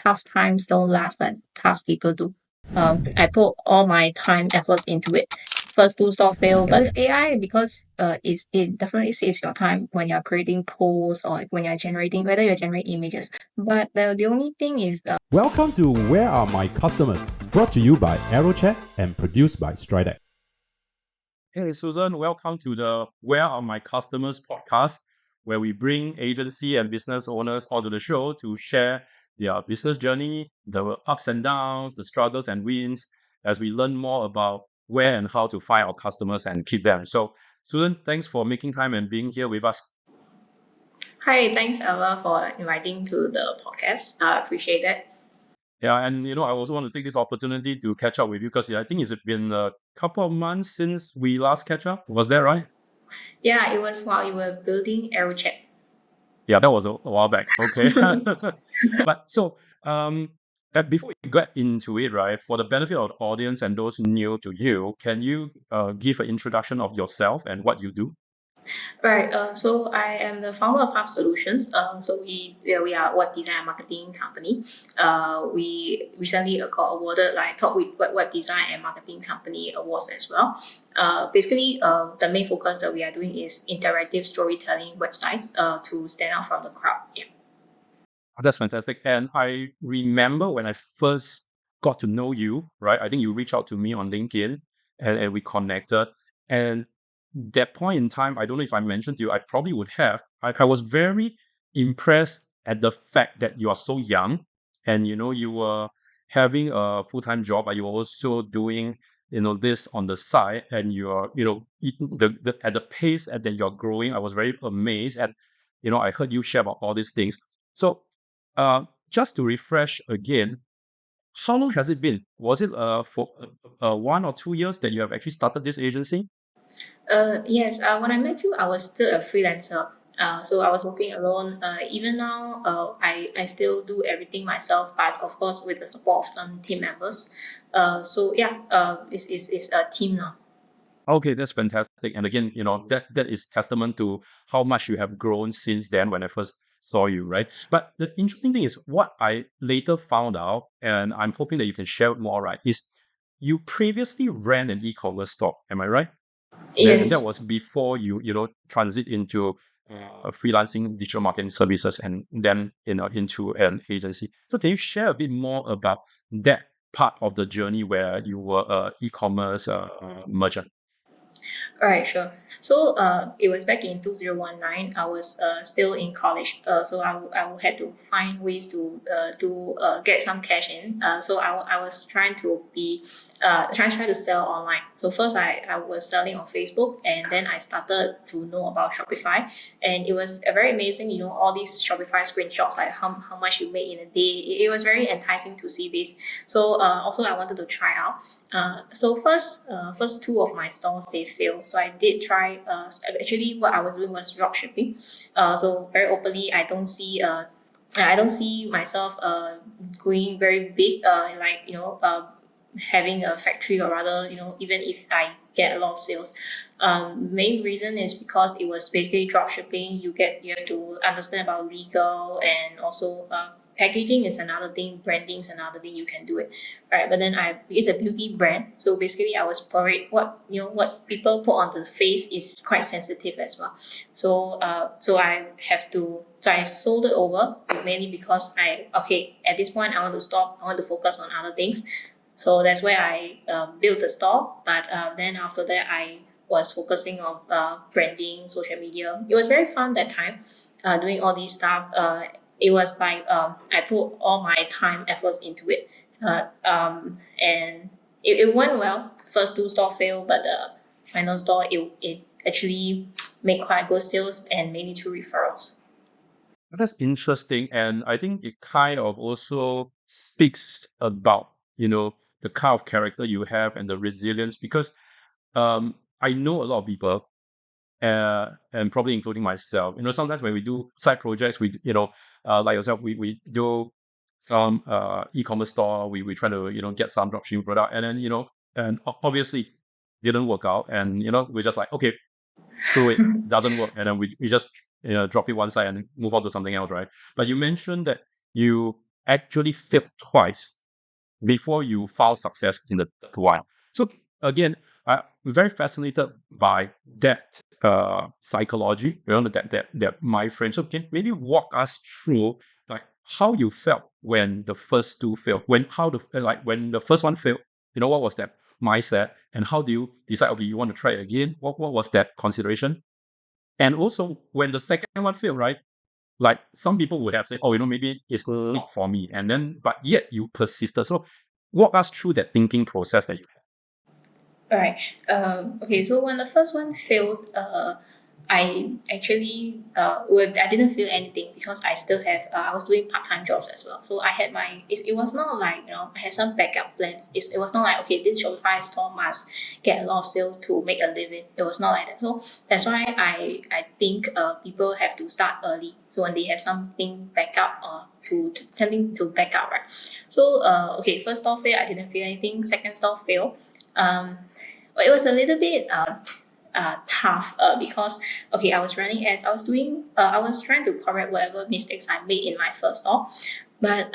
tough times don't last, but tough people do. I put all my time, efforts into it. First two store fail, but with AI, because it definitely saves your time when you're creating posts or when you're generating, whether you're generating images. But the only thing is Welcome to Where Are My Customers? Brought to you by AeroChat and produced by Stridex. Hey, Susan, welcome to the Where Are My Customers podcast, where we bring agency and business owners onto the show to share their business journey, the ups and downs, the struggles and wins, as we learn more about where and how to find our customers and keep them. So, Susan, thanks for making time and being here with us. Hi, thanks Ella for inviting to the podcast. I appreciate that. Yeah, and I also want to take this opportunity to catch up with you because I think it's been a couple of months since we last catch up. Was that right? Yeah, it was while you were building AeroChat. Yeah, that was a while back. Okay. But so, before we get into it, right, for the benefit of the audience and those new to you, can you give an introduction of yourself and what you do? Right. So I am the founder of Hub Solutions. So we are a web design and marketing company. We recently got awarded like top web design and marketing company awards as well. Basically, the main focus that we are doing is interactive storytelling websites to stand out from the crowd. Yeah. Oh, that's fantastic. And I remember when I first got to know you, right? I think you reached out to me on LinkedIn and we connected. And that point in time, I don't know if I mentioned to you, I probably would have. I was very impressed at the fact that you are so young and you were having a full-time job, but you were also doing this on the side, and you're at the pace that you're growing. I was very amazed at I heard you share about all these things. So just to refresh again, how long has it been? Was it for 1 or 2 years that you have actually started this agency? Yes. When I met you, I was still a freelancer. So I was working alone. Even now, I still do everything myself, but of course with the support of some team members. So yeah, it's a team now. Okay, that's fantastic. And again, that is testament to how much you have grown since then when I first saw you, right? But the interesting thing is what I later found out, and I'm hoping that you can share more, right? Is you previously ran an e-commerce store, am I right? And that Yes. was before you transit into freelancing digital marketing services and then into an agency. So can you share a bit more about that part of the journey where you were a e-commerce merchant? All right, sure. So it was back in 2019. I was still in college. So I had to find ways to get some cash in. So I was trying to trying to sell online. So first I was selling on Facebook, and then I started to know about Shopify, and it was very amazing. All these Shopify screenshots, like how much you made in a day. It was very enticing to see this. So also I wanted to try out. So first two of my stores they failed. So I did try. Actually, what I was doing was dropshipping. So very openly, I don't see myself going very big. Having a factory, or rather, even if I get a lot of sales. Main reason is because it was basically dropshipping. You have to understand about legal, and also packaging is another thing, branding is another thing. You can do it, right? But then it's a beauty brand, so basically I was worried what people put on the face is quite sensitive as well. So I sold it over, mainly because at this point I want to stop. I want to focus on other things. So that's where I built the store. But then after that, I was focusing on branding, social media. It was very fun that time, doing all these stuff. It was like I put all my time, efforts into it, and it went well. First two store failed, but the final store it actually made quite good sales, and mainly through referrals. That's interesting, and I think it kind of also speaks about the kind of character you have and the resilience, because I know a lot of people, and probably including myself. Sometimes when we do side projects, we like yourself, we do some e-commerce store. We try to get some dropshipping product, and then and obviously didn't work out, and we're just like, okay, screw it, doesn't work, and then we just drop it one side and move on to something else, right? But you mentioned that you actually failed twice before you found success in the third one. So again, I'm very fascinated by that psychology, that mind frame. So can maybe walk us through like how you felt when the first two failed, when the first one failed, what was that mindset, and how do you decide, okay, you want to try it again? What was that consideration? And also when the second one failed, right? Like some people would have said, oh, maybe it's not for me. And then, but yet you persisted. So walk us through that thinking process that you had. All right. Okay. So when the first one failed, I actually I didn't feel anything because I still have I was doing part time jobs as well. So I had it was not like I had some backup plans. It was not like okay, this Shopify store must get a lot of sales to make a living. It was not like that. So that's why I think people have to start early. So when they have something backup to something to back up, right? So okay, first store fail, I didn't feel anything. Second store fail. Well, it was a little bit tough because okay, I was running as I was doing. I was trying to correct whatever mistakes I made in my first store, but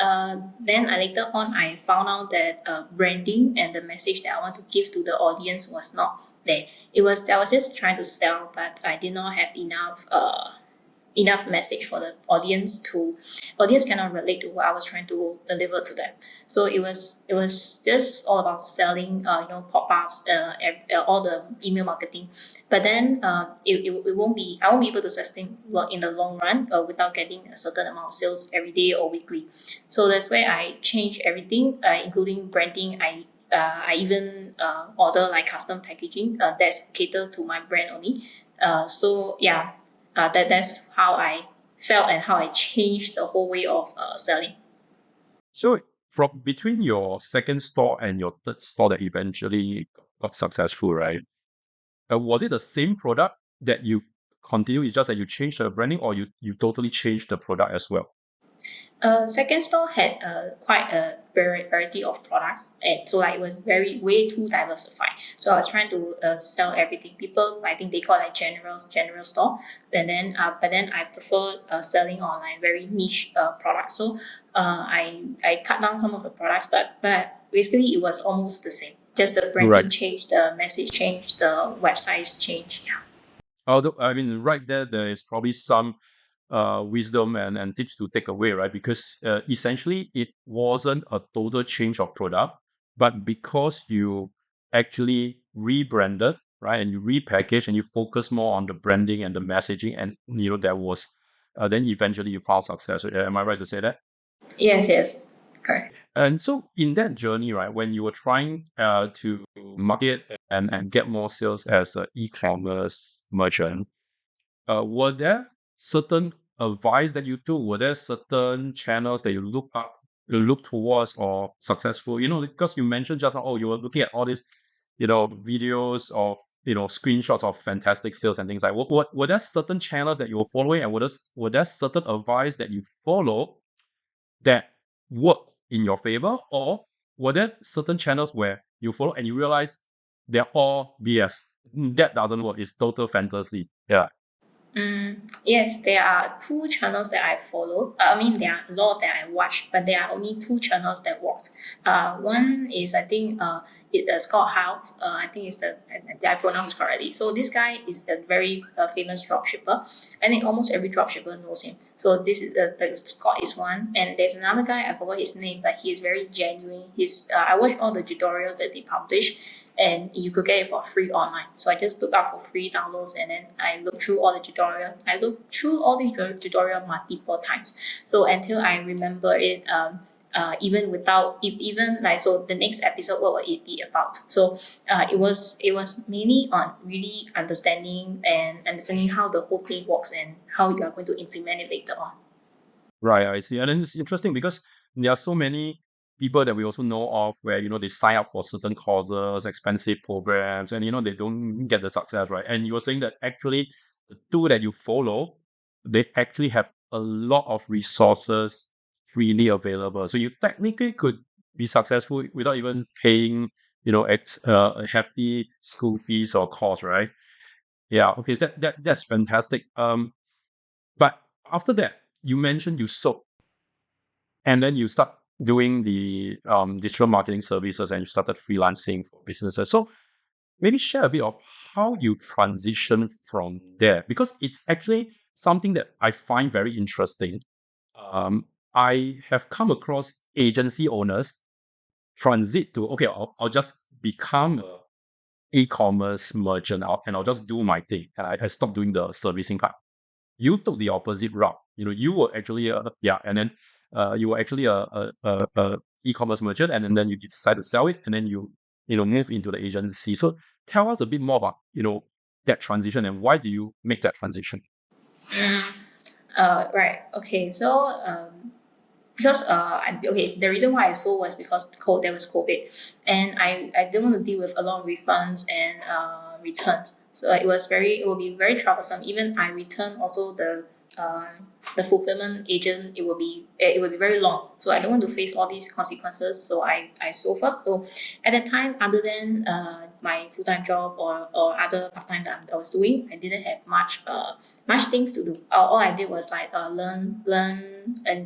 then later on I found out that branding and the message that I want to give to the audience was not there. I was just trying to sell, but I did not have enough message for the audience cannot relate to what I was trying to deliver to them. So it was just all about selling pop-ups, all the email marketing. But then it won't be I won't be able to sustain in the long run without getting a certain amount of sales every day or weekly. So that's where I changed everything, including branding. I even order like custom packaging that's catered to my brand only. So yeah, that's how I felt and how I changed the whole way of selling. So from between your second store and your third store that eventually got successful, right? Was it the same product that you continue? It's just that you changed the branding, or you totally changed the product as well? Second store had quite a variety of products, and so like it was way too diversified. So I was trying to sell everything. People, I think they call it like general store, and then but then I prefer selling online very niche products. So I cut down some of the products, but basically it was almost the same. Just the Right. branding changed, the message changed, the websites changed. Yeah. Although, I mean, right there is probably some wisdom and tips to take away, right? Because essentially it wasn't a total change of product, but because you actually rebranded, right, and you repackaged and you focus more on the branding and the messaging, and there was then eventually you found success. Am I right to say that? Yes, correct. And so in that journey, right, when you were trying to market and get more sales as an e-commerce merchant, were there certain advice that you took? Were there certain channels that you look towards or successful? Because you mentioned just now, oh, you were looking at all these, videos of, screenshots of fantastic sales and things like. What were there certain channels that you were following, and were there certain advice that you follow that work in your favor, or were there certain channels where you follow and you realize they're all BS? That doesn't work. It's total fantasy. Yeah. Yes, there are two channels that I follow. I mean, there are a lot that I watch, but there are only two channels that worked. One is I think it's called House. I think it's I pronounce correctly. So this guy is the very famous dropshipper. I think almost every dropshipper knows him. So this is the Scott is one, and there's another guy I forgot his name, but he is very genuine. I watch all the tutorials that they publish, and you could get it for free online. So I just look out for free downloads, and then I look through all the tutorials. I look through all these tutorial multiple times. So until I remember it, even without even like so the next episode what will it be about? So it was mainly on really understanding how the whole thing works and how you are going to implement it later on. Right, I see. And then it's interesting because there are so many people that we also know of where, they sign up for certain courses, expensive programs, and, they don't get the success, right? And you were saying that actually the two that you follow, they actually have a lot of resources freely available. So you technically could be successful without even paying, a hefty school fees or course, right? Yeah. Okay. So that's fantastic. But after that, you mentioned you sold. and then you start doing the digital marketing services, and you started freelancing for businesses. So maybe share a bit of how you transition from there, because it's actually something that I find very interesting. I have come across agency owners transit to, okay, I'll just become a e-commerce merchant out, and I'll just do my thing, and I stopped doing the servicing part. You took the opposite route. You were actually and then you were actually a e-commerce merchant, and then you decide to sell it, and then you move into the agency. So tell us a bit more about that transition, and why do you make that transition? Right. Okay. So because the reason why I sold was because there was COVID, and I didn't want to deal with a lot of refunds and returns. So it will be very troublesome. Even I return also the fulfillment agent, it will be very long. So I don't want to face all these consequences. So I sold first. So at that time, other than my full time job or other part time that I was doing, I didn't have much things to do. All I did was like learn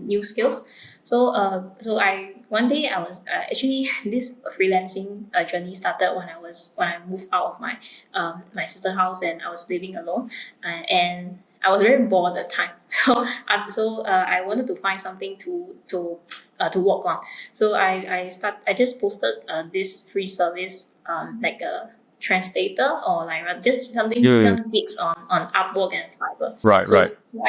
new skills. So I one day I was actually this freelancing journey started when I moved out of my sister's house, and I was living alone, and I was very bored at the time. So I wanted to find something to work on. So I just posted this free service, like a translator, or like just Yeah. some gigs on Upwork and Fiverr. Right, So, right. so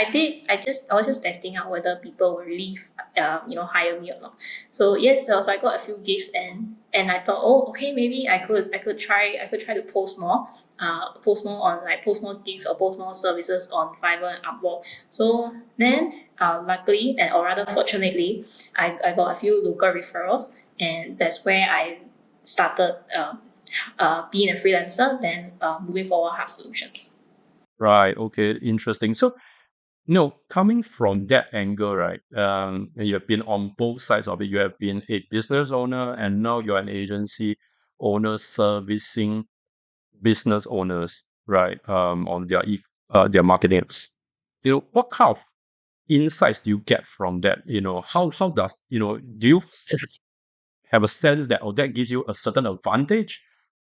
I was just testing out whether people will really hire me or not. So yes, so I got a few gigs, and I thought, oh, okay, maybe I could try to post more on like post more gigs or post more services on Fiverr and Upwork. So then luckily, and or rather fortunately, I got a few local referrals, and that's where I started being a freelancer, then moving forward Hub Solutions. Right. Okay. Interesting. So, coming from that angle, right? You have been on both sides of it. You have been a business owner, and now you're an agency owner servicing business owners, right? On their marketing. What kind of insights do you get from that? How does do you have a sense that that gives you a certain advantage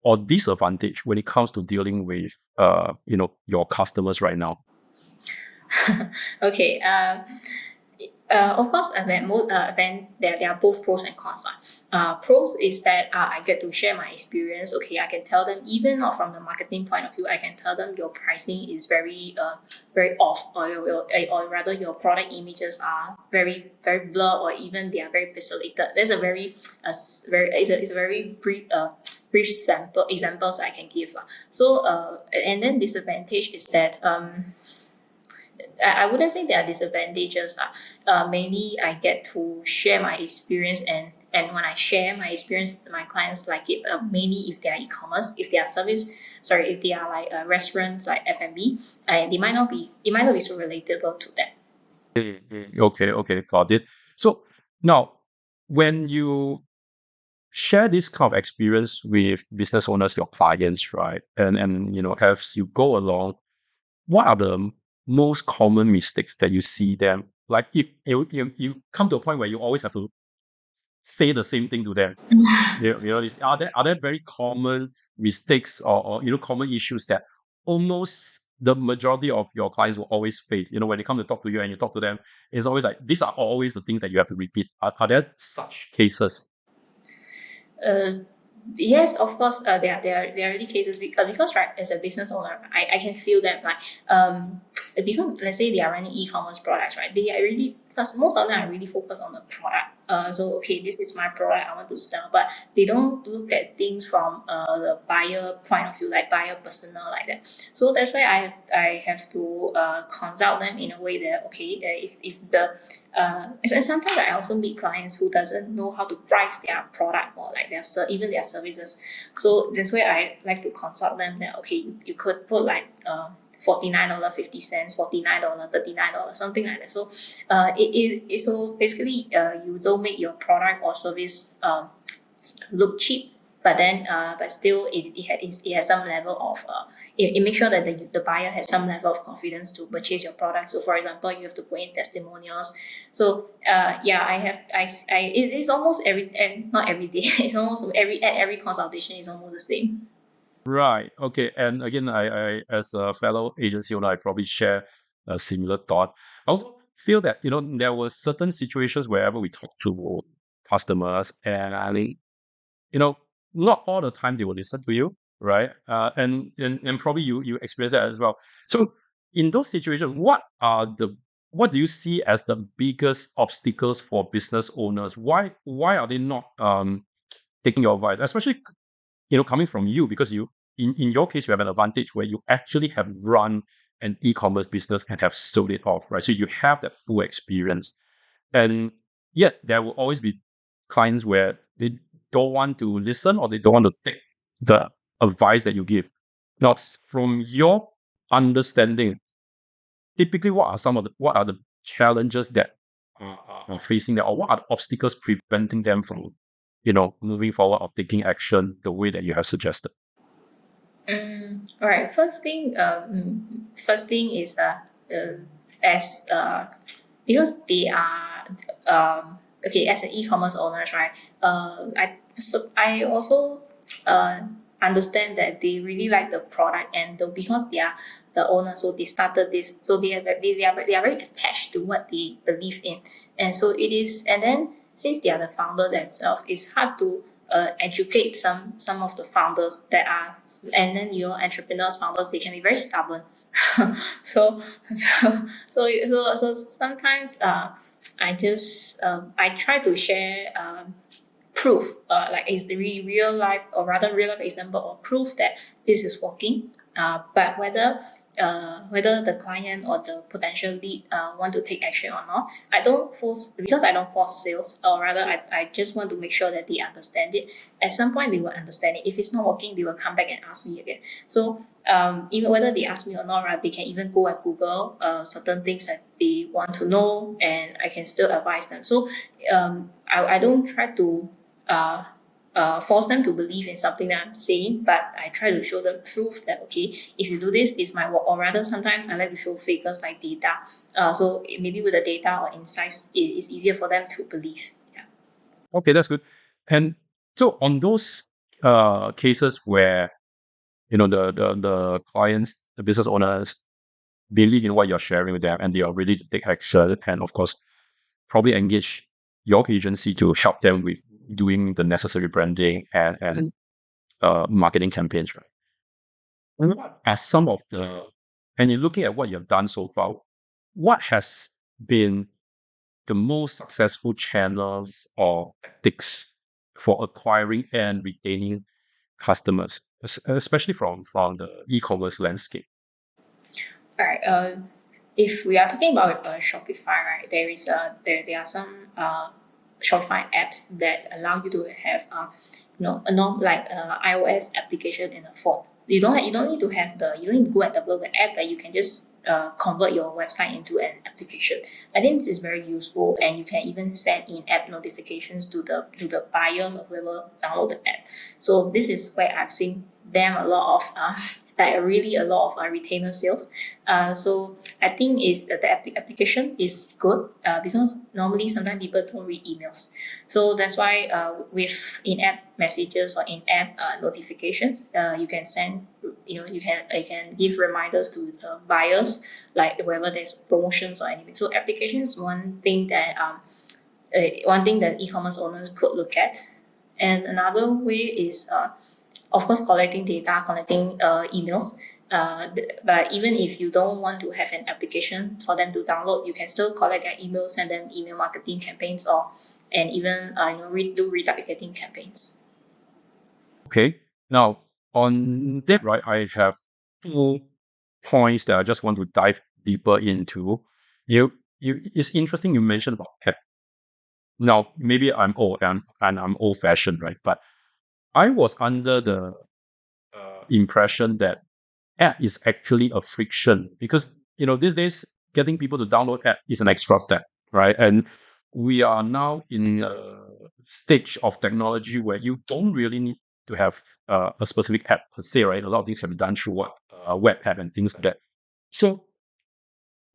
or disadvantage when it comes to dealing with your customers right now? Okay. Of course, when there are both pros and cons. Pros is that I get to share my experience. Okay, I can tell them, even not from the marketing point of view, I can tell them your pricing is very off, or rather your product images are very very blur, or even they are very pixelated. There's a very it's a very brief sample examples I can give. So and then disadvantage is that I wouldn't say there are disadvantages. Mainly, I get to share my experience, and when I share my experience, my clients like it. Mainly, if they are e-commerce, if they are if they are like restaurants like F&B, it might not be so relatable to them. Okay, got it. So now, when you share this kind of experience with business owners, your clients, right, and as you go along, what are the most common mistakes that you see them? Like, if you come to a point where you always have to say the same thing to them. Are there very common mistakes, or common issues that almost the majority of your clients will always face? When they come to talk to you and you talk to them, it's always like these are always the things that you have to repeat. Are there such cases? Uh, yes, of course. There are really cases because right, as a business owner, I can feel that like because let's say they are running e-commerce products, right? They are really, because most of them are really focused on the product. So okay, this is my product I want to sell, but they don't look at things from the buyer point of view, like buyer persona like that. So that's why I have to consult them in a way that okay, if the and sometimes I also meet clients who doesn't know how to price their product, or like even their services. So that's why I like to consult them that okay, you could put like $49.50, $49, $39, something like that. So so basically you don't make your product or service look cheap, but then but still it has some level of it makes sure that the buyer has some level of confidence to purchase your product. So for example, you have to put in testimonials. So it is almost and not every day. It's almost every consultation is almost the same. Right. Okay. And again, I as a fellow agency owner, I probably share a similar thought. I also feel that there were certain situations wherever we talk to customers, and I mean, not all the time they will listen to you, right? And probably you experience that as well. So in those situations, what do you see as the biggest obstacles for business owners? Why are they not taking your advice, especially coming from you, because in your case you have an advantage where you actually have run an e-commerce business and have sold it off, right? So you have that full experience, and yet there will always be clients where they don't want to listen or they don't want to take the advice that you give. Now, from your understanding, typically what are the challenges that are facing them, or what are the obstacles preventing them from moving forward or taking action the way that you have suggested? All right. First thing is as because they are okay as an e-commerce owners, right? I also understand that they really like the product, and because they are the owners, so they started this, so they are very attached to what they believe in, and so it is. And then since they are the founder themselves, it's hard to educate some of the founders that are, and then entrepreneurs, founders, they can be very stubborn. so, so sometimes I try to share proof, like is the real life, or rather real life example or proof that this is working. But whether the client or the potential lead want to take action or not, I don't force sales, or rather I just want to make sure that they understand it. At some point they will understand it. If it's not working, they will come back and ask me again. So even whether they ask me or not, right, they can even go and Google certain things that they want to know, and I can still advise them. So I don't try to force them to believe in something that I'm saying, but I try to show them proof that, okay, if you do this might work. Or rather, sometimes I like to show figures like data. So maybe with the data or insights, it is easier for them to believe. Yeah. Okay, that's good. And so on those cases where the clients, the business owners believe in what you're sharing with them and they are ready to take action, and of course probably engage your agency to help them with doing the necessary branding and marketing campaigns, right? What are some of and you're looking at what you've done so far, what has been the most successful channels or tactics for acquiring and retaining customers, especially from the e-commerce landscape? All right. If we are talking about Shopify, right, there are some Shopify apps that allow you to have a iOS application in a phone. You don't need to have you don't need to go and download the app, but you can just convert your website into an application. I think this is very useful, and you can even send in-app notifications to the buyers or whoever download the app. So this is where I've seen them a lot of really a lot of retainer sales. So I think is that the application is good because normally sometimes people don't read emails. So that's why with in-app messages or in-app notifications, you can send, you can give reminders to the buyers, like wherever there's promotions or anything. So application is one thing that e-commerce owners could look at. And another way is of course, collecting data, collecting emails. But even if you don't want to have an application for them to download, you can still collect their emails, send them email marketing campaigns, and even do retargeting campaigns. Okay. Now, on that, right, I have 2 points that I just want to dive deeper into. It's interesting you mentioned about app. Now, maybe I'm old and I'm old-fashioned, right? But I was under the impression that app is actually a friction, because these days getting people to download app is an extra step, right? And we are now in a stage of technology where you don't really need to have a specific app per se, right? A lot of things can be done through web app and things like that. So,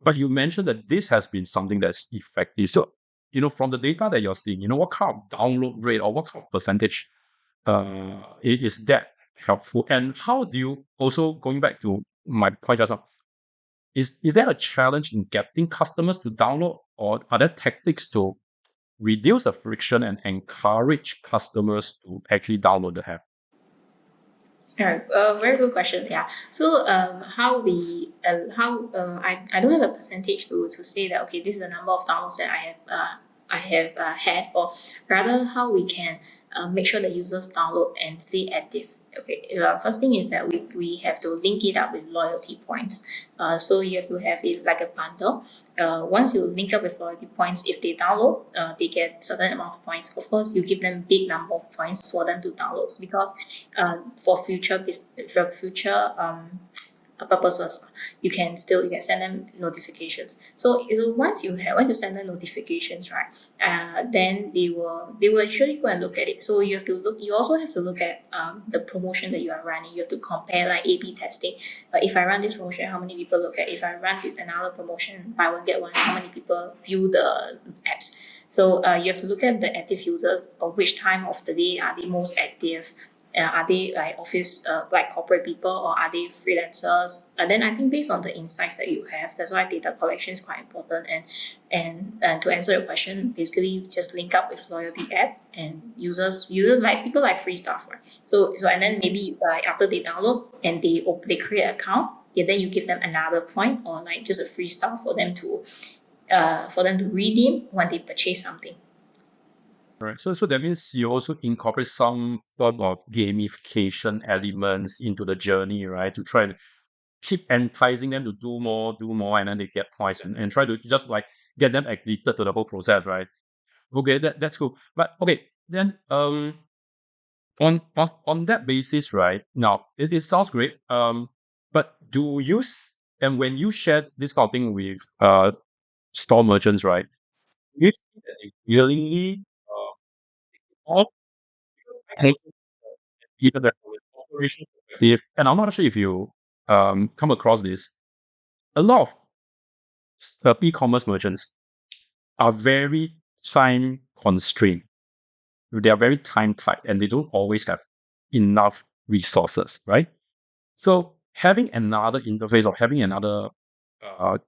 but you mentioned that this has been something that's effective. So, from the data that you're seeing, what kind of download rate or what kind of percentage is that helpful? And how do you also, going back to my point just now, is there a challenge in getting customers to download, or are there tactics to reduce the friction and encourage customers to actually download the app? Alright, very good question. Yeah. So, I don't have a percentage to say that okay, this is the number of downloads that I have had, or rather how we can make sure that users download and stay active. Okay, first thing is that we have to link it up with loyalty points. So you have to have it like a bundle. Once you link up with loyalty points, if they download, they get certain amount of points. Of course, you give them big number of points for them to download, because for future purposes, you can send them notifications. So once you send them notifications, right, then they will actually go and look at it. So you also have to look at the promotion that you are running. You have to compare, like A/B testing. If I run this promotion, how many people look at it? If I run another promotion, buy one get one, how many people view the apps? So you have to look at the active users, or which time of the day are they most active. Are they like office, like corporate people, or are they freelancers? And then I think based on the insights that you have, that's why data collection is quite important. And to answer your question, basically you just link up with loyalty app, and users like people like free stuff, right? So and then maybe after they download and they create an account, yeah, then you give them another point, or like just a free stuff for them to redeem when they purchase something. Right. So that means you also incorporate some form of gamification elements into the journey, right? To try and keep enticing them to do more, and then they get points, and try to just like get them addicted to the whole process, right? Okay, that's cool. But okay, then on that basis, right? Now it sounds great. But do you and when you share this kind of thing with store merchants, right? You see that they willingly all even the operation perspective, and I'm not sure if you come across this. A lot of e-commerce merchants are very time constrained. They are very time tight, and they don't always have enough resources, right? So having another interface or having another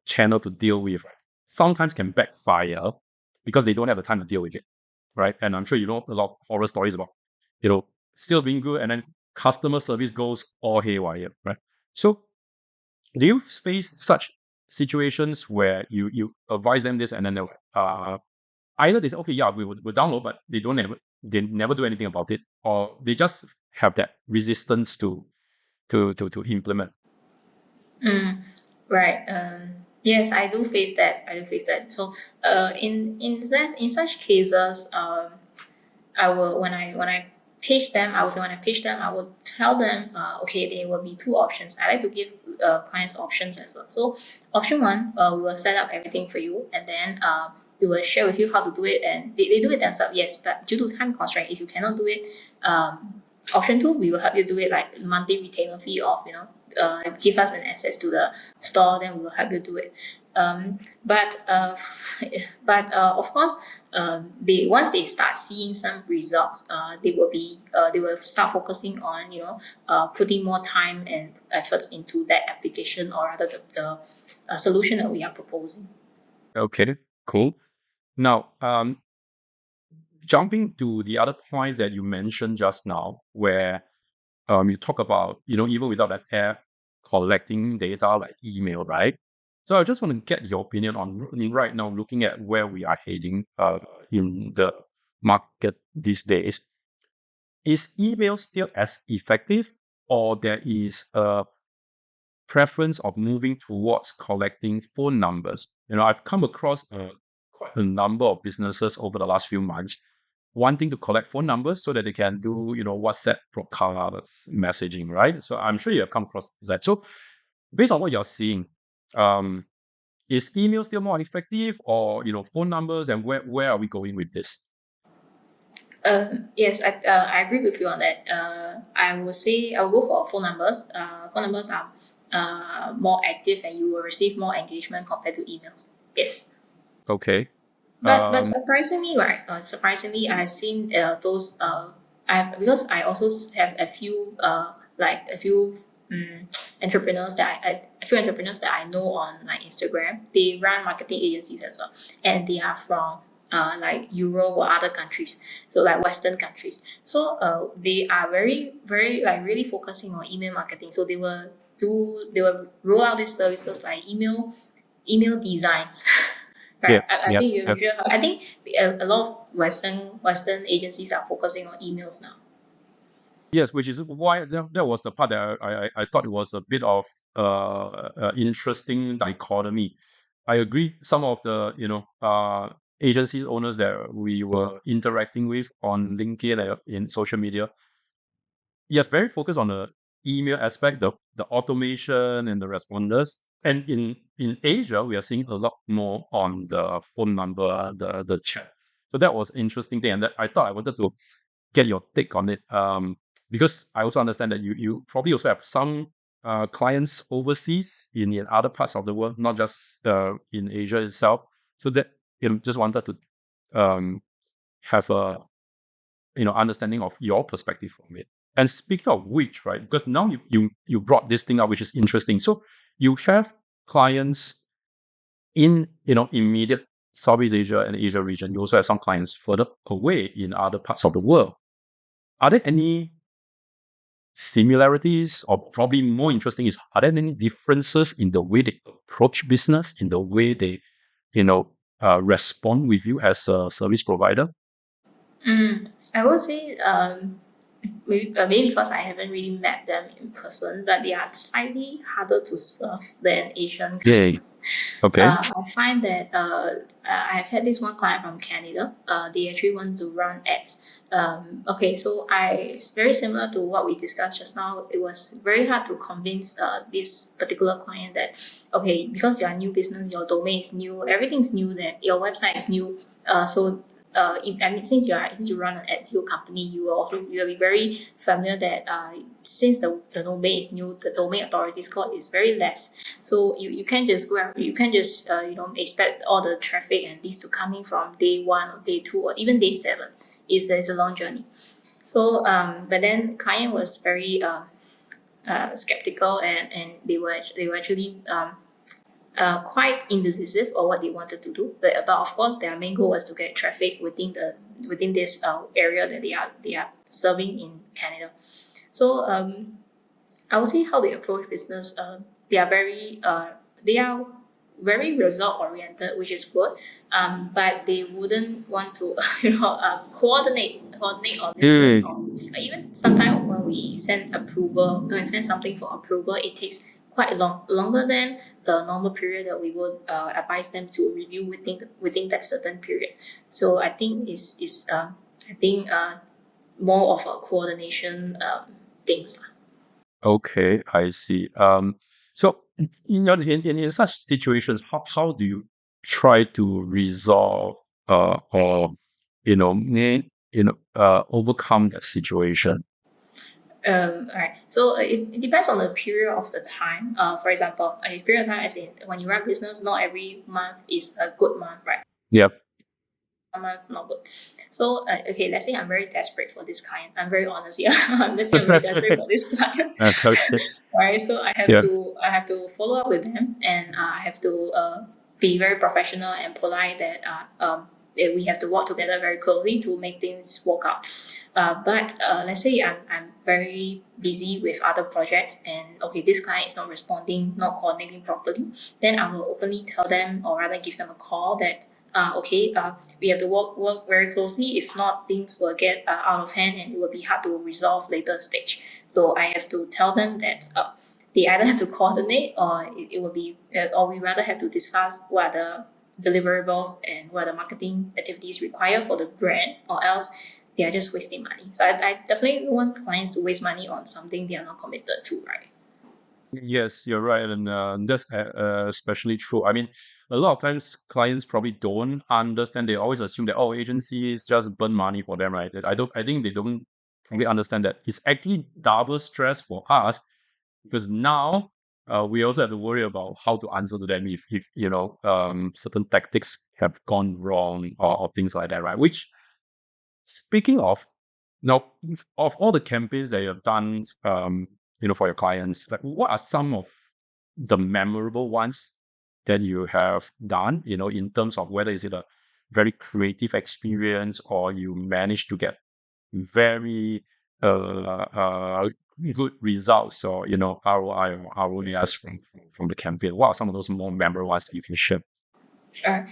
channel to deal with, right, sometimes can backfire because they don't have the time to deal with it, right? And I'm sure you know a lot of horror stories about, still being good, and then customer service goes all haywire, right? So do you face such situations where you advise them this, and then either they say, okay, yeah, we'll download, but they never do anything about it, or they just have that resistance to implement? Right. Yes, I do face that. So, in such cases, I will when I pitch them. I will tell them, okay, there will be two options. I like to give clients options as well. So, option one, we will set up everything for you, and then we will share with you how to do it, and they do it themselves. Yes, but due to time constraint, if you cannot do it, option two, we will help you do it, like monthly retainer fee of give us an access to the store, then we will help you do it. But of course, they once they start seeing some results, they will start focusing on putting more time and efforts into that application, or rather the solution that we are proposing. Okay, cool. Now, jumping to the other points that you mentioned just now, where you talk about, even without that app, collecting data like email, right? So I just want to get your opinion on right now, looking at where we are heading in the market these days. Is email still as effective, or there is a preference of moving towards collecting phone numbers? I've come across quite a number of businesses over the last few months wanting to collect phone numbers so that they can do, WhatsApp broadcast messaging, right? So I'm sure you have come across that. So based on what you're seeing, is email still more effective, or phone numbers, and where are we going with this? Yes, I agree with you on that. I would say I will go for phone numbers. Phone numbers are more active and you will receive more engagement compared to emails. Yes. Okay. But Um, surprisingly, right? Surprisingly, I've seen those. I've because I also have a few like a few entrepreneurs that a few entrepreneurs that I know on like Instagram. They run marketing agencies as well, and they are from like Europe or other countries, so like Western countries. So they are very like really focusing on email marketing. So they will roll out these services like email designs. Right. yeah, I yeah, think you yeah. sure. I think a lot of Western agencies are focusing on emails now. Yes, which is why that was the part that I thought it was a bit of interesting dichotomy. I agree. Some of the agency owners that we were interacting with on LinkedIn and in social media, yes, very focused on the email aspect, the automation and the responders. And in Asia, we are seeing a lot more on the phone number, the chat. So that was interesting thing, and that I thought I wanted to get your take on it. Because I also understand that you probably also have some clients overseas in other parts of the world, not just in Asia itself. So that just wanted to um, have a understanding of your perspective from it. And speaking of which, right? Because now you brought this thing up, which is interesting. So you have clients in immediate Southeast Asia and Asia region. You also have some clients further away in other parts of the world. Are there any similarities, or probably more interesting is, are there any differences in the way they approach business, in the way they respond with you as a service provider? I would say maybe because I haven't really met them in person, but they are slightly harder to serve than Asian Yay. customers. Okay. I find that I've had this one client from Canada. They actually want to run ads. Okay, so it's very similar to what we discussed just now. It was very hard to convince this particular client that okay, because you're a new business, your domain is new, everything's new, that your website is new. So I mean, since you run an SEO company, you will be very familiar that since the domain is new, the domain authority score is very less. So you can't just go out, you can't just expect all the traffic and these to coming from day one or day two or even day seven. There's a long journey. So but then client was very skeptical and they were actually quite indecisive of what they wanted to do. But of course, their main goal was to get traffic within this area that they are serving in Canada. So I would say how they approach business. They are very result oriented, which is good. But they wouldn't want to coordinate all this thing. Yay. Or even sometimes when we send approval, when we send something for approval, it takes quite longer than the normal period that we would advise them to review within that certain period. So I think is I think more of a coordination things lah. Okay, I see. So in such situations, how do you try to resolve or overcome that situation? All right. So it depends on the period of the time. For example, a period of time as in when you run business, not every month is a good month, right? Yep. Some months not good. So okay, let's say I'm very desperate for this client. I'm very honest here. Let's say I'm very desperate for this client. Okay. Right. So Yeah. I have to follow up with them, and I have to be very professional and polite. We have to work together very closely to make things work out. But let's say I'm very busy with other projects, and okay, this client is not responding, not coordinating properly. Then I will openly tell them, or rather give them a call that. We have to work very closely. If not, things will get out of hand and it will be hard to resolve later stage. So I have to tell them that they either have to coordinate or it will be, or we rather have to discuss what are the deliverables and what are the marketing activities required for the brand, or else they are just wasting money. So I definitely don't want clients to waste money on something they are not committed to, right? Yes, you're right, and that's especially true. I mean, a lot of times clients probably don't understand. They always assume that agencies just burn money for them, right? I think they don't really understand that it's actually double stress for us because now we also have to worry about how to answer to them if certain tactics have gone wrong or things like that, right? Which, speaking of, now, of all the campaigns that you have done, for your clients, like what are some of the memorable ones that you have done? In terms of whether is it a very creative experience or you managed to get very good results, or ROI or ROAS from the campaign. What are some of those more memorable ones that you can share? Sure.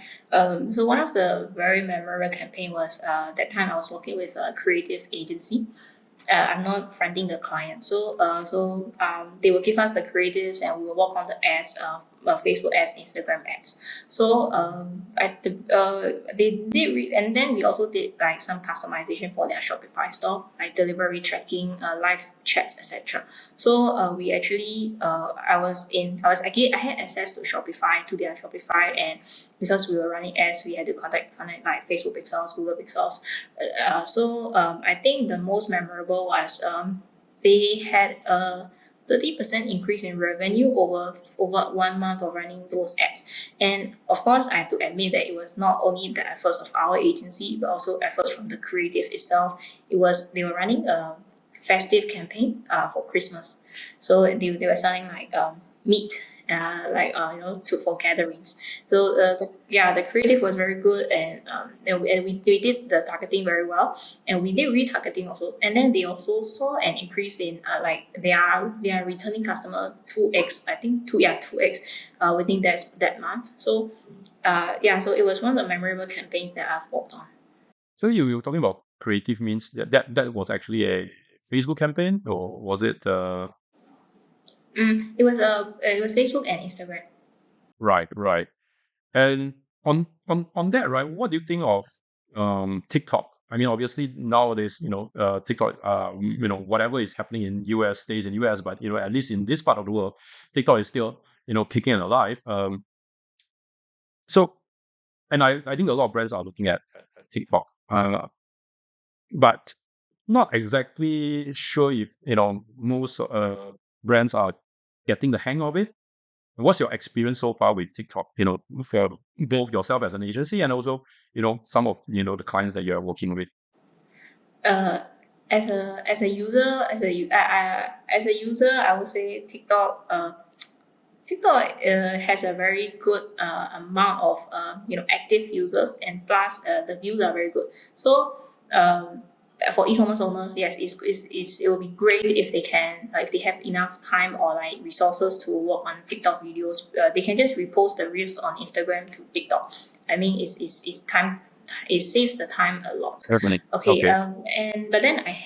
So one of the very memorable campaign was that time I was working with a creative agency. I'm not fronting the client. So they will give us the creatives and we will work on the ads, Facebook ads, Instagram ads. So they did, and then we also did like some customization for their Shopify store, like delivery tracking, live chats, etc. So we actually, I had access to Shopify, to their Shopify, and because we were running ads, we had to connect like Facebook pixels, Google pixels. I think the most memorable was they had a 30% increase in revenue over 1 month of running those ads. And of course, I have to admit that it was not only the efforts of our agency, but also efforts from the creative itself. They were running a festive campaign for Christmas. So they were selling like meat, for gatherings. So the creative was very good, and we did the targeting very well, and we did retargeting also. And then they also saw an increase in their returning customer 2x, I think 2x within that month. So so it was one of the memorable campaigns that I've worked on. So you were talking about creative means that was actually a Facebook campaign, or was it It was Facebook and Instagram. right. And on that, right, what do you think of TikTok? I mean, obviously nowadays, TikTok, whatever is happening in US stays in US, but at least in this part of the world, TikTok is still kicking and alive. So, and I think a lot of brands are looking at TikTok, but not exactly sure if most brands are getting the hang of it. What's your experience so far with TikTok? For both yourself as an agency and also, some of the clients that you're working with. uh, as a user, I would say TikTok has a very good amount of active users, and plus the views are very good. So for e-commerce owners, yes, it will be great if they can, if they have enough time or like resources to work on TikTok videos. They can just repost the reels on Instagram to TikTok. I mean, it's time. It saves the time a lot. Certainly. Okay. Okay. But then I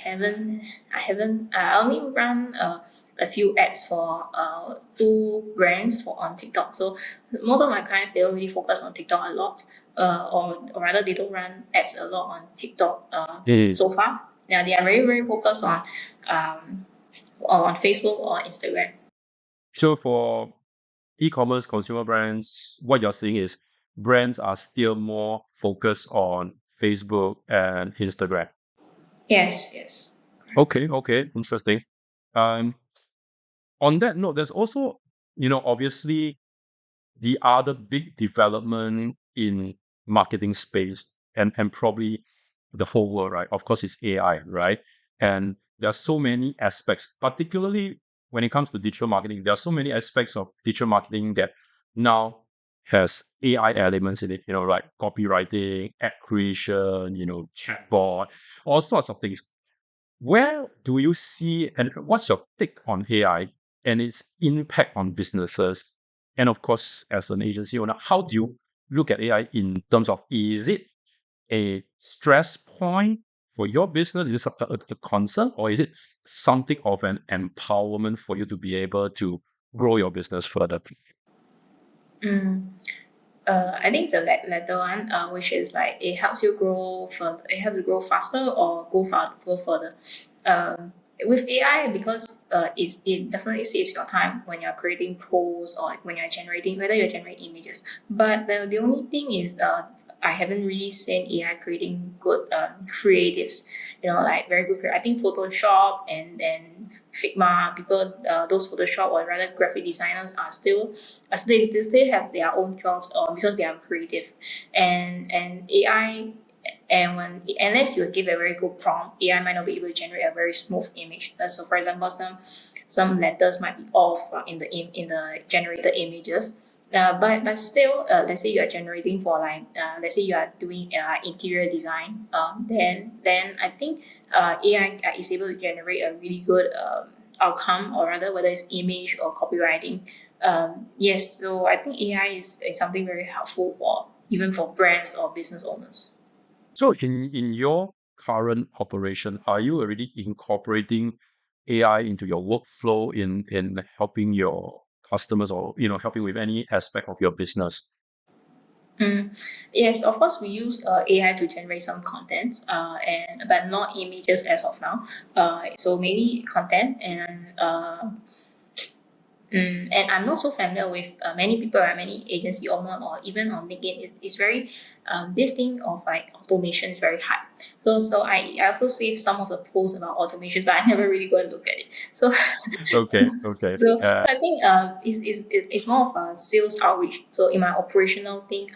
only run a few ads for two brands for on TikTok. So most of my clients, they don't really focus on TikTok a lot, or rather they don't run ads a lot on TikTok Mm. so far. Yeah, they are very very focused on Facebook or Instagram. So for e-commerce consumer brands, what you're seeing is brands are still more focused on Facebook and Instagram. Yes, yes. Okay, interesting. Um, on that note, there's also, obviously the other big development in marketing space and probably the whole world, right? Of course, it's AI, right? And there are so many aspects, particularly when it comes to digital marketing. There are so many aspects of digital marketing that now has AI elements in it, like copywriting, ad creation, chatbot, all sorts of things. Where do you see, and what's your take on AI and its impact on businesses? And of course, as an agency owner, how do you look at AI in terms of, is it a stress point for your business? Is it a concern, or is it something of an empowerment for you to be able to grow your business further? Mm. I think the latter one, which is like it helps you grow further. It helps you grow faster or go further. Um, with AI, because it definitely saves your time when you're creating posts or when you're generating, whether you're generating images. But the only thing is, I haven't really seen AI creating good creatives, like very good. I think Photoshop and Figma, people, those Photoshop or rather graphic designers they still have their own jobs, or because they are creative, and AI. And unless you give a very good prompt, AI might not be able to generate a very smooth image. So, for example, some letters might be off in the generated images. But still, let's say you are generating for like, let's say you are doing interior design. Then I think AI is able to generate a really good outcome, or rather whether it's image or copywriting. Yes, so I think AI is something very helpful for even for brands or business owners. So in your current operation, are you already incorporating AI into your workflow in helping your customers, or helping with any aspect of your business? Yes, of course, we use AI to generate some content, but not images as of now. So maybe content and I'm not so familiar with many people, or many agency owner, or even on LinkedIn. It's very this thing of like automation is very high. So I also save some of the posts about automation, but I never really go and look at it. So Okay. so I think it's more of a sales outreach. So in my operational thing,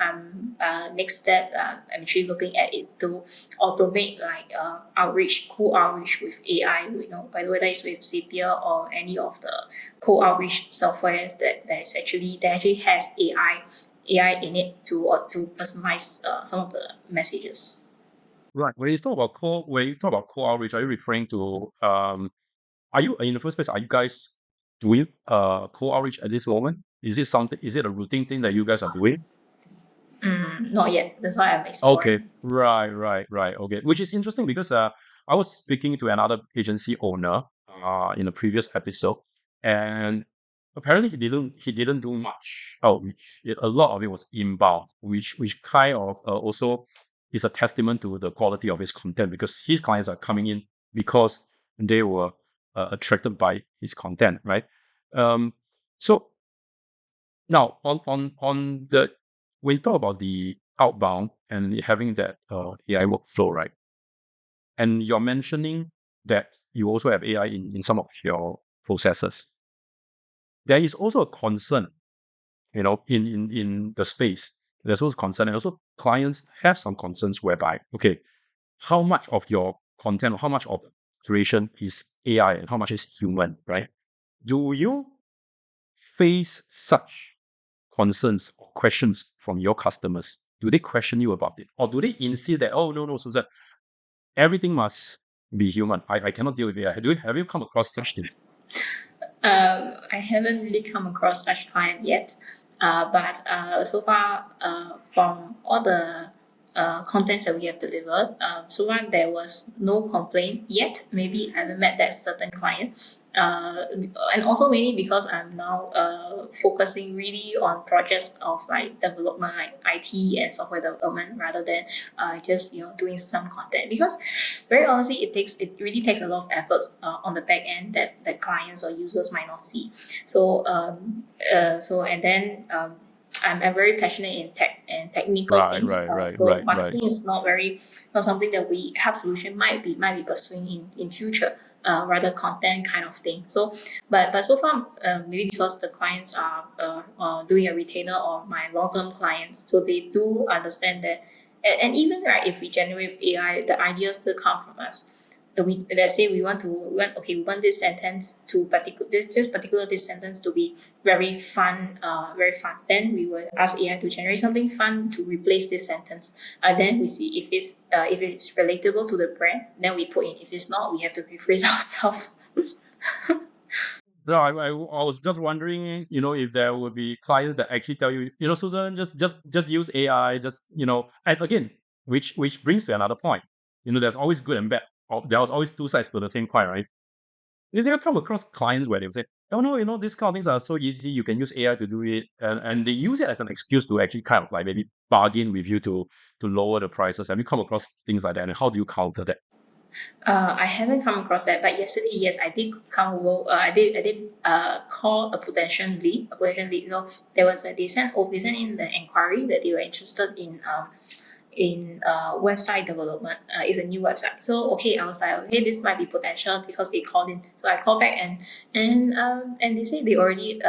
next step I'm actually looking at is to automate like outreach, cold outreach with AI. Whether it's with Zapier or any of the cold outreach softwares that actually has AI in it to personalize some of the messages. Right. When you talk about core outreach, are you referring to are you in the first place, are you guys doing core outreach at this moment? Is it a routine thing that you guys are doing? Not yet. That's why I'm Okay. exploring. Right. Okay. Which is interesting because I was speaking to another agency owner in a previous episode, and apparently he didn't do much outreach. A lot of it was inbound, which kind of also is a testament to the quality of his content, because his clients are coming in because they were attracted by his content, right? So now, on the when you talk about the outbound and having that AI workflow, right? And you're mentioning that you also have AI in some of your processes. There is also a concern, in the space. There's also concern, and also clients have some concerns whereby, okay, how much of your content, or how much of creation is AI and how much is human, right? Do you face such concerns or questions from your customers? Do they question you about it? Or do they insist that, oh, no, Susan, everything must be human? I cannot deal with AI. Have you come across such things? I haven't really come across such client yet, but so far, from all the contents that we have delivered, so far there was no complaint yet. Maybe I haven't met that certain client, and also mainly because I'm now focusing really on projects of like development, like IT and software development, rather than just doing some content. Because very honestly, it really takes a lot of efforts on the back end that clients or users might not see. So and then I'm very passionate in tech and technical Right, things. right, right, So right, right. marketing is not something that we have solution might be pursuing in future. Rather content kind of thing. So, but so far, maybe because the clients are doing a retainer or my long term clients, so they do understand that. And even right, if we generate with AI, the ideas still come from us. Let's say we want this sentence to particular this sentence to be very fun, very fun. Then we will ask AI to generate something fun to replace this sentence. Then we see if it's relatable to the brand. Then we put in. If it's not, we have to rephrase ourselves. No, I was just wondering, if there would be clients that actually tell you, Susan, just use AI, and again, which brings to another point. There's always good and bad. There's always two sides to the same coin, right? If they come across clients where they say, oh no, these kind of things are so easy, you can use AI to do it, and they use it as an excuse to actually kind of like maybe bargain with you to lower the prices. Have you come across things like that, and how do you counter that? I haven't come across that, but yesterday, yes, I did come over. I did call a potential lead. So there was they sent in the inquiry that they were interested in website development. It's a new website. So okay, I was like, okay, this might be potential because they called in. So I called back and they say they already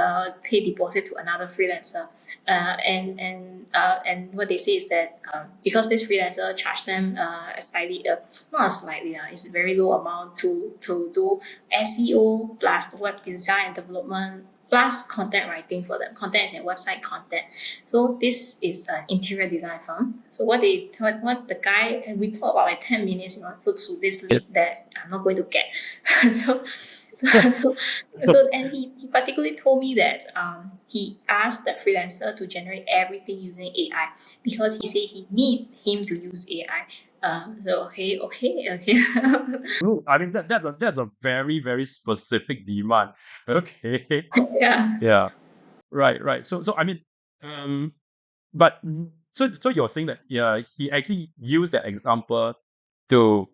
paid deposit to another freelancer. And what they say is that because this freelancer charged them a slightly not a slightly it's a very low amount to do SEO plus web design and development plus content writing for them. Content is in website content. So this is an interior design firm. So what the guy, and we talked about like 10 minutes, put to this lead that I'm not going to get. so and he particularly told me that he asked the freelancer to generate everything using AI because he said he need him to use AI. So okay. Oh, I mean that's a very very specific demand. Okay. Yeah. Yeah. Right. So I mean, but so you're saying that he actually used that example to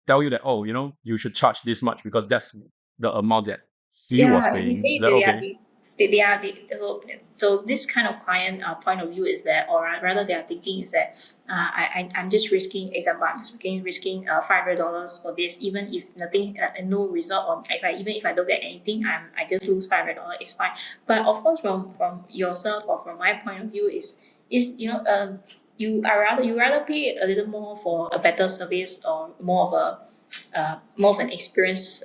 tell you that, oh, you should charge this much because that's the amount that he was Yeah, he paying. Is said that they are okay? so this kind of client point of view is that, or rather they are thinking is that I'm just risking, example, I'm just risking $500 for this, even if nothing, no result on, even if I don't get anything, I just lose $500, it's fine. But of course, from yourself or from my point of view is you rather pay a little more for a better service or more of an experience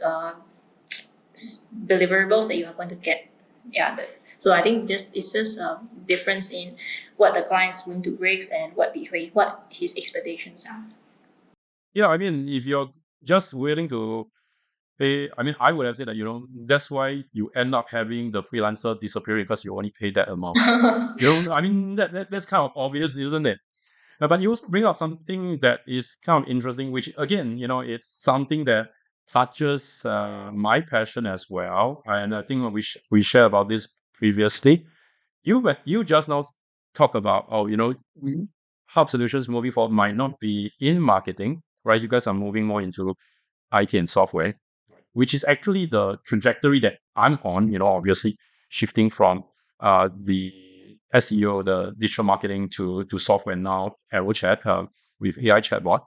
deliverables that you are going to get. Yeah. So I think this is just a difference in what the client's willing to risk and what his expectations are. Yeah, I mean, if you're just willing to pay, I mean, I would have said that, that's why you end up having the freelancer disappear because you only pay that amount. I mean, that's kind of obvious, isn't it? But you also bring up something that is kind of interesting, which again, it's something that touches my passion as well. And I think we shared about this previously. You just now talk about, Hub Solutions moving forward might not be in marketing, right? You guys are moving more into IT and software, which is actually the trajectory that I'm on, obviously shifting from the SEO, the digital marketing to software now, AeroChat with AI chatbot.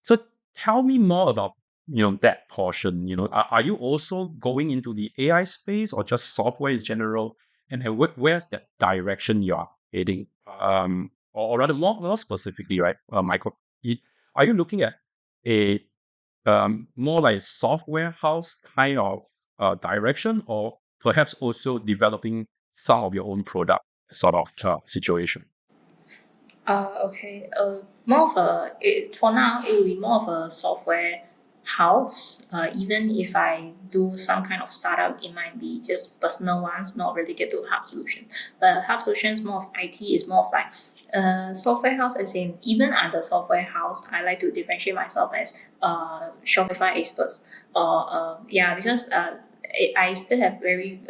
So tell me more about, that portion. Are you also going into the AI space or just software in general? And where's that direction you are heading? Or rather more specifically, right, Michael, are you looking at a more like software house kind of direction, or perhaps also developing some of your own product sort of situation? Okay. More of for now, it will be more of a software house. Even if I do some kind of startup, it might be just personal ones, not related to Hub Solutions. But Hub Solutions, more of IT, is more of like software house, as in even under software house, I like to differentiate myself as Shopify experts. Or because I still have very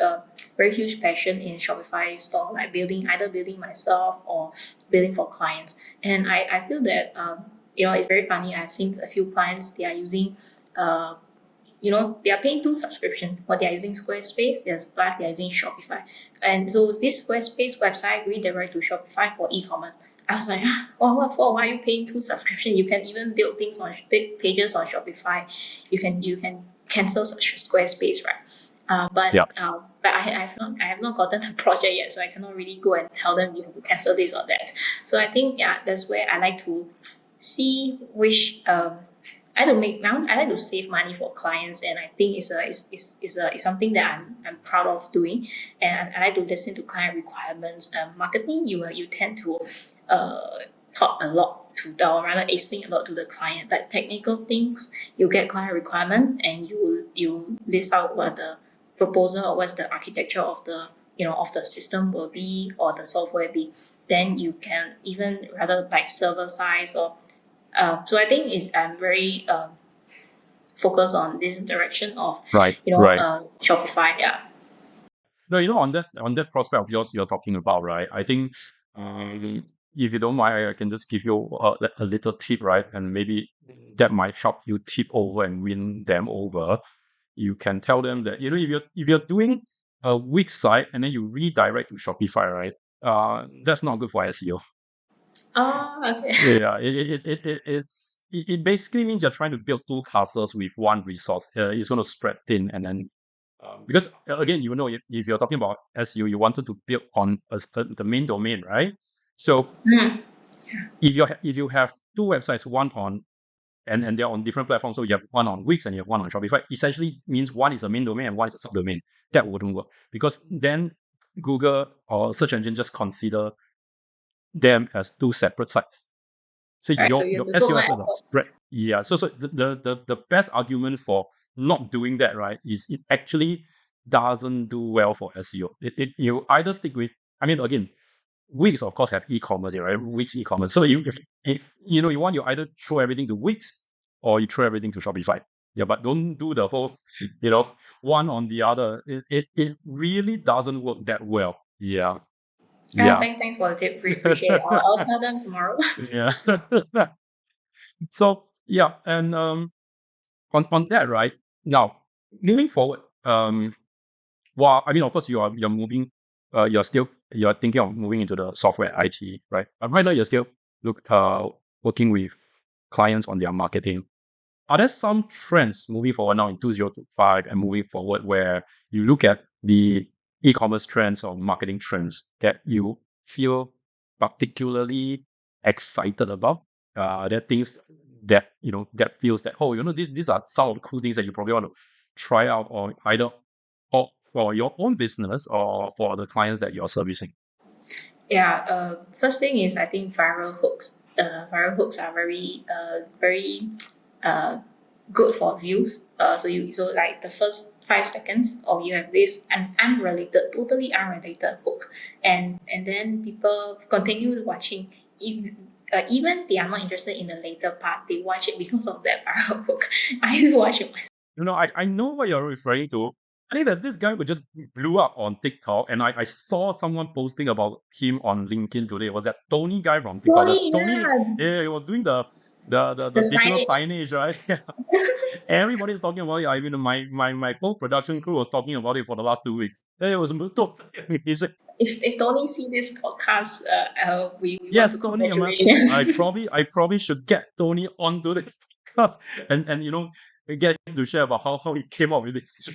huge passion in Shopify store, like either building myself or building for clients. And I feel that it's very funny. I've seen a few clients, they are using they are paying two subscription. What they are using Squarespace, plus they are using Shopify. And so this Squarespace website redirect to Shopify for e-commerce. I was like, what for? Why are you paying two subscription? You can even build things on big pages on Shopify. You can cancel Squarespace, right? Yeah. But I have not gotten the project yet, so I cannot really go and tell them you have to cancel this or that. So I think that's where I like to see which I like to save money for clients, and I think it's something that I'm proud of doing, and I like to listen to client requirements. Marketing, you tend to talk a lot or rather explain a lot to the client, but technical things you get client requirement and you list out what the proposal or what's the architecture of the of the system will be or the software be. Then you can even rather like server size or so I think I'm very focused on this direction of Right. Right. Shopify. Yeah. No, on that prospect of yours you're talking about, right? I think if you don't mind, I can just give you a little tip, right? And maybe that might help you tip over and win them over. You can tell them that, if you're doing a weak site and then you redirect to Shopify, right? That's not good for SEO. Oh, okay. Yeah, it basically means you're trying to build two castles with one resource. It's going to spread thin, and then because again, if you're talking about SEO, you wanted to build on the main domain, right? So Mm. if you have two websites, one on and they're on different platforms, so you have one on Wix and you have one on Shopify, essentially means one is a main domain and one is a subdomain. That wouldn't work because then Google or search engine just consider them as two separate sites. So Right. So you your have to put SEO my efforts are spread. efforts. Yeah. So the best argument for not doing that, right, is it actually doesn't do well for SEO. You either stick with, I mean, again, Wix of course have e-commerce, right? Wix e-commerce. So if you want, you either throw everything to Wix or you throw everything to Shopify. Yeah, but don't do the whole, one on the other. It really doesn't work that well. Yeah. Yeah, Yeah. thanks for the tip. Appreciate it. I'll tell them tomorrow. Yeah. So yeah, and on that, right? Now, moving forward, well, I mean, of course, you're moving, you're thinking of moving into the software IT, right? But right now, you're still working with clients on their marketing. Are there some trends moving forward now in 2025 and moving forward where you look at the e-commerce trends or marketing trends that you feel particularly excited about? There are things that that feels that, oh, these are some of the cool things that you probably want to try out, or either or for your own business or for the clients that you're servicing. Yeah. First thing is I think viral hooks. Viral hooks are very uh, good for views. So like the first 5 seconds, or you have this totally unrelated hook, and then people continue watching. Even they are not interested in the later part, they watch it because of that viral hook. I used to watch it myself. I know what you're referring to. I think there's this guy who just blew up on TikTok, and I saw someone posting about him on LinkedIn today. It was that Tony guy from TikTok? The Totally, Tony, yeah. yeah, he was doing the The digital signage. signage, right? Everybody's talking about it. I mean, my whole production crew was talking about it for the last 2 weeks. Yeah, it was He's like, If Tony see this podcast, we want yes, to Tony, congratulations. I probably should get Tony onto this podcast and get him to share about how he came up with this.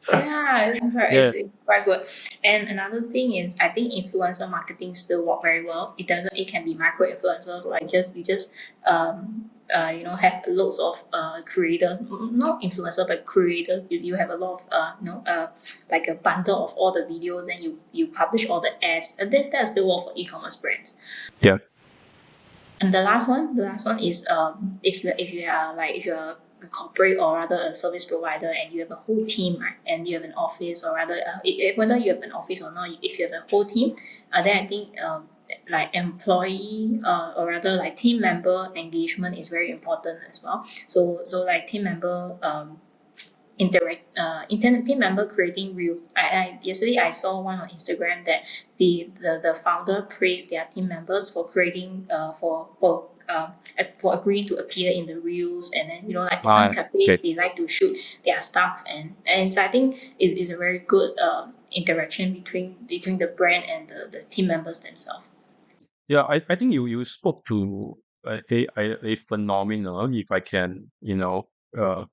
Yeah, Yeah. it's quite good. And another thing is, I think influencer marketing still work very well. It can be micro influencers, like you just have loads of creators, not influencer but creators. You have a lot of like a bundle of all the videos, then you publish all the ads. And that still work for e-commerce brands. Yeah. And the last one is if you're a corporate or rather a service provider and you have a whole team, right, and you have an office, or rather whether you have an office or not, if you have a whole team, then I think like employee or rather like team member engagement is very important as well. So like team member team member creating reels. Yesterday I saw one on Instagram that the founder praised their team members for creating for agreeing to appear in the reels, and then like some cafes Great. they like to shoot their stuff, and so I think is a very good interaction between the brand and the team members themselves. Yeah, I think you spoke to a phenomenon, if I can,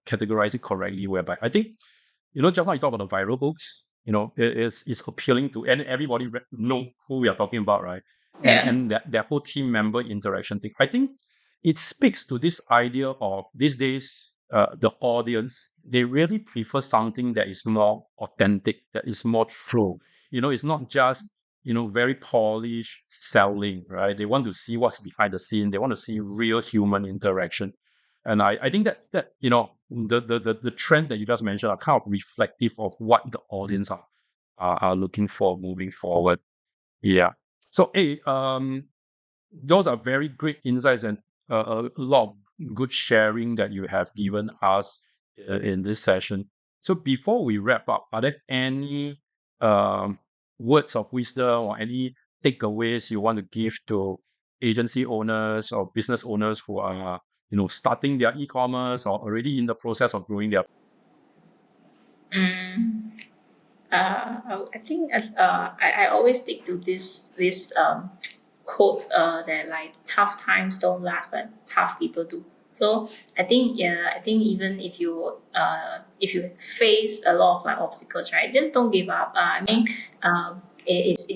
categorize it correctly, whereby I think, just now you talk about the viral books, it's appealing to, and everybody know who we are talking about, right? Yeah. And that whole team member interaction thing. I think it speaks to this idea of these days, the audience, they really prefer something that is more authentic, that is more true. It's not just, very polished selling, right? They want to see what's behind the scene. They want to see real human interaction. And I think that the trend that you just mentioned are kind of reflective of what the audience are looking for moving forward. Yeah. So, hey, those are very great insights and a lot of good sharing that you have given us in this session. So, before we wrap up, are there any um, words of wisdom or any takeaways you want to give to agency owners or business owners who are, starting their e-commerce or already in the process of growing their? I think I always stick to this quote that like tough times don't last, but tough people do. So I think even if you face a lot of like obstacles, right, just don't give up. I mean, it's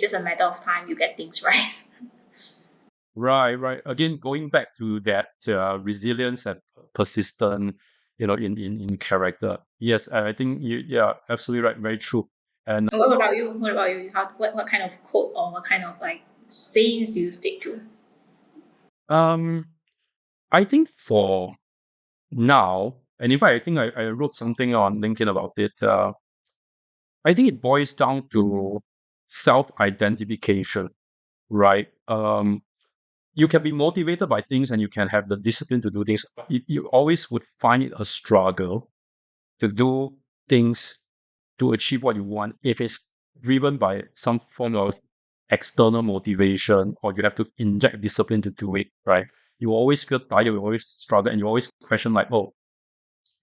just a matter of time you get things right. Right. Again, going back to that resilience and persistent, in character. Yes, I think absolutely right. Very true. And What about you? What about you? What kind of quote or what kind of like sayings do you stick to? I think for now, and in fact, I think I wrote something on LinkedIn about it. I think it boils down to self-identification, right? You can be motivated by things and you can have the discipline to do things. But you always would find it a struggle to do things to achieve what you want if it's driven by some form of external motivation, or you have to inject discipline to do it, right? You always feel tired, you always struggle, and you always question like, oh,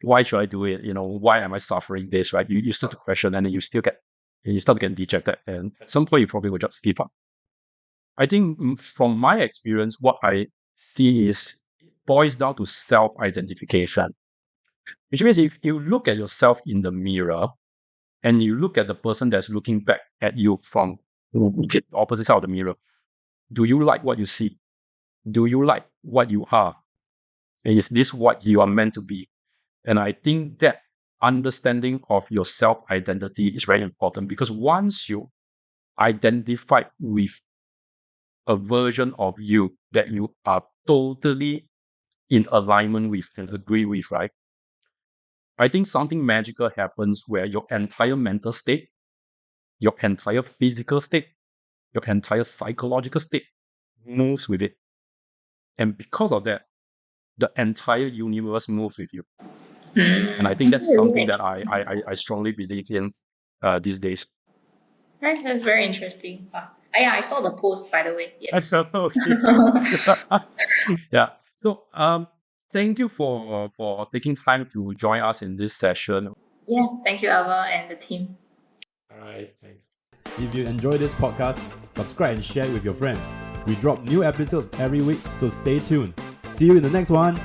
why should I do it? Why am I suffering this, right? You start to question, and then you start to get dejected, and at some point you probably will just give up. I think from my experience, what I see is it boils down to self-identification, which means if you look at yourself in the mirror and you look at the person that's looking back at you from the opposite side of the mirror, do you like what you see? Do you like what you are? And is this what you are meant to be? And I think that understanding of your self-identity is very important, because once you identify with a version of you that you are totally in alignment with and agree with, right? I think something magical happens where your entire mental state, your entire physical state, your entire psychological state moves with it. And because of that, the entire universe moves with you. And I think that's something that I strongly believe in these days. Right, that's very interesting. Yeah, I saw the post, by the way. Yes. Yeah. So thank you for taking time to join us in this session. Yeah, thank you, Alva and the team. All right, thanks. If you enjoy this podcast, subscribe and share it with your friends. We drop new episodes every week, so stay tuned. See you in the next one.